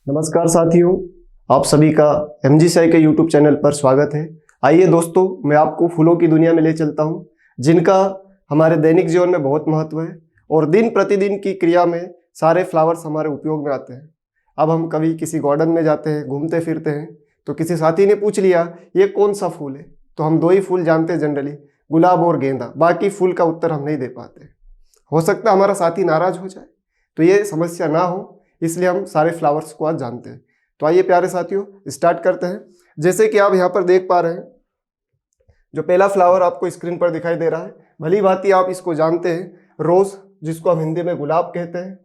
नमस्कार साथियों, आप सभी का MGCI के YouTube चैनल पर स्वागत है। आइए दोस्तों, मैं आपको फूलों की दुनिया में ले चलता हूं, जिनका हमारे दैनिक जीवन में बहुत महत्व है और दिन प्रतिदिन की क्रिया में सारे फ्लावर्स हमारे उपयोग में आते हैं। अब हम कभी किसी गार्डन में जाते हैं, घूमते फिरते हैं, तो किसी साथी ने पूछ लिया ये कौन सा फूल है, तो हम दो ही फूल जानते हैं जनरली, गुलाब और गेंदा। बाकी फूल का उत्तर हम नहीं दे पाते। हो सकता है हमारा साथी नाराज हो जाए, तो ये समस्या ना हो, इसलिए हम सारे फ्लावर्स को आज जानते हैं। तो आइए प्यारे साथियों, स्टार्ट करते हैं। जैसे कि आप यहाँ पर देख पा रहे हैं, जो पहला फ्लावर आपको स्क्रीन पर दिखाई दे रहा है, भली भांति आप इसको जानते हैं, रोज, जिसको हम हिंदी में गुलाब कहते हैं।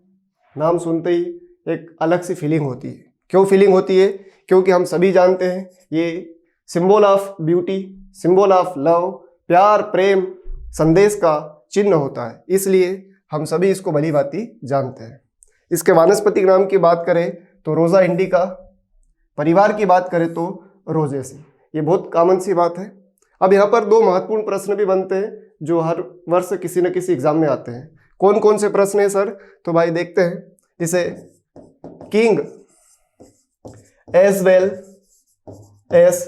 नाम सुनते ही एक अलग सी फीलिंग होती है। क्यों फीलिंग होती है? क्योंकि हम सभी जानते हैं ये symbol of beauty, symbol of love, प्यार, प्रेम, संदेश का चिन्ह होता है, इसलिए हम सभी इसको भली भांति जानते हैं। इसके वानस्पतिक नाम की बात करें तो रोजा इंडिका, परिवार की बात करें तो रोजेसी। ये बहुत कॉमन सी बात है। अब यहाँ पर दो महत्वपूर्ण प्रश्न भी बनते हैं जो हर वर्ष किसी न किसी एग्जाम में आते हैं। कौन कौन से प्रश्न है सर? तो भाई देखते हैं। इसे king as well as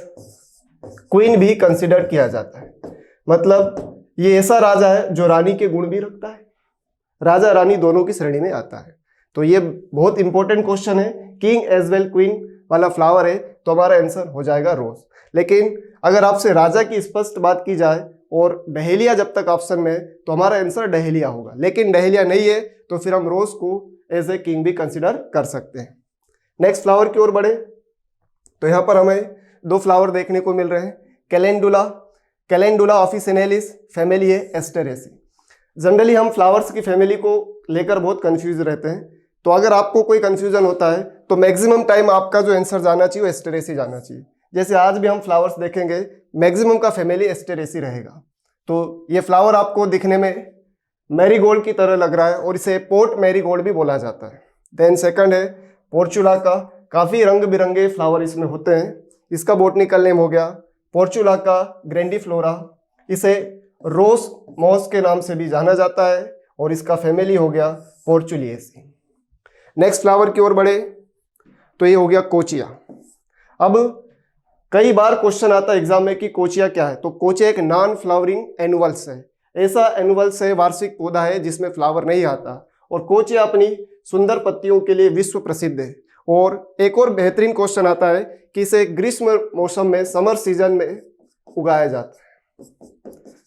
queen भी कंसिडर किया जाता है। मतलब ये ऐसा राजा है जो रानी के गुण भी रखता है, राजा रानी दोनों की श्रेणी में आता है। तो ये बहुत इंपॉर्टेंट क्वेश्चन है। किंग एज वेल क्वीन वाला फ्लावर है, तो हमारा आंसर हो जाएगा रोज। लेकिन अगर आपसे राजा की स्पष्ट बात की जाए और डहेलिया जब तक ऑप्शन में है, तो हमारा आंसर डहेलिया होगा। लेकिन डहेलिया नहीं है तो फिर हम रोज को एज ए किंग भी कंसिडर कर सकते हैं। नेक्स्ट फ्लावर की ओर बढ़े तो यहाँ पर हमें दो फ्लावर देखने को मिल रहे हैं। कैलेंडुला, कैलेंडुला ऑफिसिनेलिस फैमिली है एस्टेरेसी। जनरली हम फ्लावर्स की फैमिली को लेकर बहुत कंफ्यूज रहते हैं, तो अगर आपको कोई कंफ्यूजन होता है तो मैक्सिमम टाइम आपका जो आंसर जाना चाहिए वो एस्टेरेसी जाना चाहिए। जैसे आज भी हम फ्लावर्स देखेंगे, मैक्सिमम का फैमिली एस्टेरेसी रहेगा। तो ये फ्लावर आपको दिखने में मैरीगोल्ड की तरह लग रहा है और इसे पोर्ट मैरीगोल्ड भी बोला जाता है। देन सेकंड है पोर्चुला का, काफ़ी रंग बिरंगे फ्लावर इसमें होते हैं। इसका बोटनिकल नेम हो गया पोर्चुला का ग्रैंडीफ्लोरा। इसे रोस मॉस के नाम से भी जाना जाता है और इसका फैमिली हो गया पोर्चुलिएसी। नेक्स्ट फ्लावर की ओर बढ़े तो ये हो गया कोचिया। अब कई बार क्वेश्चन आता है एग्जाम में कि कोचिया क्या है, तो कोचिया एक नॉन फ्लावरिंग एनुअल्स है। ऐसा एनुअल्स है, वार्षिक पौधा है जिसमें फ्लावर नहीं आता, और कोचिया अपनी सुंदर पत्तियों के लिए विश्व प्रसिद्ध है। और एक और बेहतरीन क्वेश्चन आता है कि इसे ग्रीष्म मौसम में, समर सीजन में उगाया जाता है।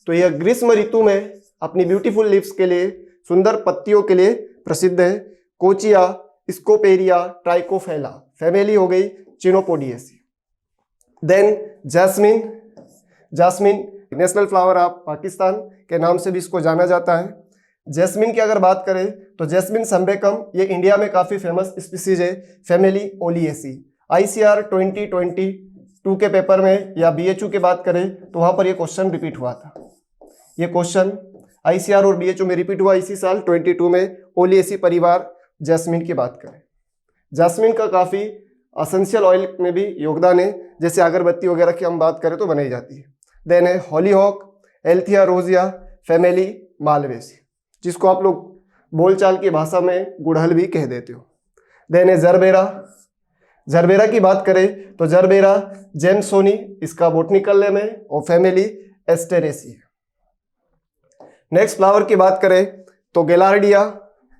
तो यह ग्रीष्म ऋतु में अपनी ब्यूटीफुल लीव्स के लिए, सुंदर पत्तियों के लिए प्रसिद्ध है। कोचिया स्कोपेरिया ट्राइकोफेला, फैमिली हो गई chenopodiaceae. Then jasmine, jasmine national flower of Pakistan के नाम से भी इसको जाना जाता है। जैस्मिन की अगर बात करें तो जैस्मिन संबेकम, ये इंडिया में काफ़ी फेमस स्पीसीज है, फैमिली ओलिएसी। ICR 2022 के पेपर में या BHU की बात करें तो वहाँ पर ये क्वेश्चन रिपीट हुआ था। ये क्वेश्चन ICR और BHU में रिपीट हुआ इसी साल 22 में। ओलिएसी परिवार जैस्मिन की बात करें, जैस्मिन का काफ़ी असेंशियल ऑयल में भी योगदान है, जैसे अगरबत्ती वगैरह की हम बात करें तो बनाई जाती है। देन है हॉलीहॉक एल्थिया रोजिया, फैमिली मालवेसी, जिसको आप लोग बोलचाल की भाषा में गुड़हल भी कह देते हो। देन है जरबेरा, जरबेरा की बात करें तो जरबेरा जेमसोनी इसका बोटनिकल नेम है और फैमिली एस्टेरेसी है। नेक्स्ट फ्लावर की बात करें तो गेलार्डिया,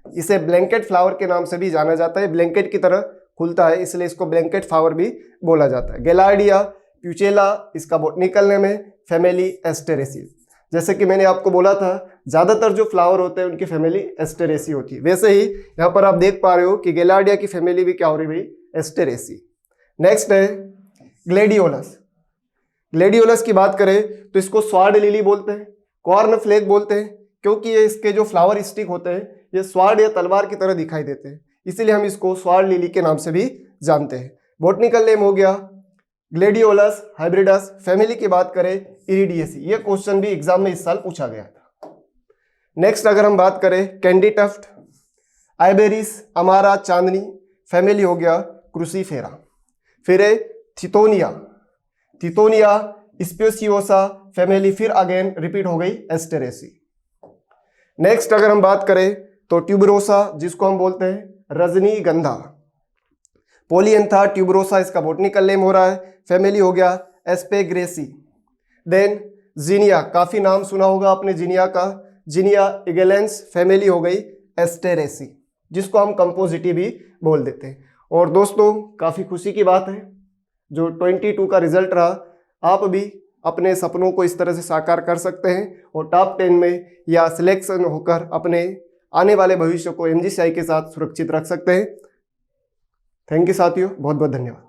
इसे ब्लैंकेट फ्लावर के नाम से भी जाना जाता है। ब्लैंकेट की तरह खुलता है इसलिए इसको ब्लैंकेट फ्लावर भी बोला जाता है। गेलार्डिया प्यूचेला इसका बोटनिकल नेम है, फैमिली एस्टेरेसी। जैसे कि मैंने आपको बोला था, ज़्यादातर जो फ्लावर होते हैं उनकी फैमिली एस्टेरेसी होती है, वैसे ही यहाँ पर आप देख पा रहे हो कि गेलार्डिया की फैमिली भी क्या हो रही भाई, एस्टेरेसी। नेक्स्ट है ग्लेडियोलस। ग्लेडियोलस की बात करें तो इसको स्वार्ड लिली बोलते हैं, कॉर्न फ्लेग बोलते हैं, क्योंकि ये इसके जो फ्लावर स्टिक होते हैं ये स्वार्ड या तलवार की तरह दिखाई देते हैं, इसीलिए हम इसको स्वार्ड लिली के नाम से भी जानते हैं। बोटनिकल नेम हो गया ग्लेडियोलस हाइब्रिडस। फैमिली की बात करें इरिडियसी। ये क्वेश्चन भी एग्जाम में इस साल पूछा गया था। नेक्स्ट अगर हम बात करें कैंडी टफ्ट, आइबेरिस अमारा चांदनी, फैमिली हो गया क्रूसीफेरा। फिर है थितोनिया, थितोनिया स्पेसियोसा, फैमिली फिर अगेन रिपीट हो गई एस्टेरेसी। नेक्स्ट अगर हम बात करें तो ट्यूबरोसा, जिसको हम बोलते हैं रजनीगंधा, पॉलिएंथा ट्यूबरोसा इसका बॉटनिकल नेम हो रहा है, फैमिली हो गया एस्पेग्रेसी। देन जीनिया, काफी नाम सुना होगा आपने जीनिया का, जीनिया इगेलेंस, फैमिली हो गई एस्टेरेसी, जिसको हम कंपोजिटी भी बोल देते हैं। और दोस्तों काफी खुशी की बात है, जो 22 का रिजल्ट रहा, आप भी अपने सपनों को इस तरह से साकार कर सकते हैं और टॉप 10 में या सिलेक्शन होकर अपने आने वाले भविष्य को MGCI के साथ सुरक्षित रख सकते हैं। थैंक यू साथियों, बहुत बहुत धन्यवाद।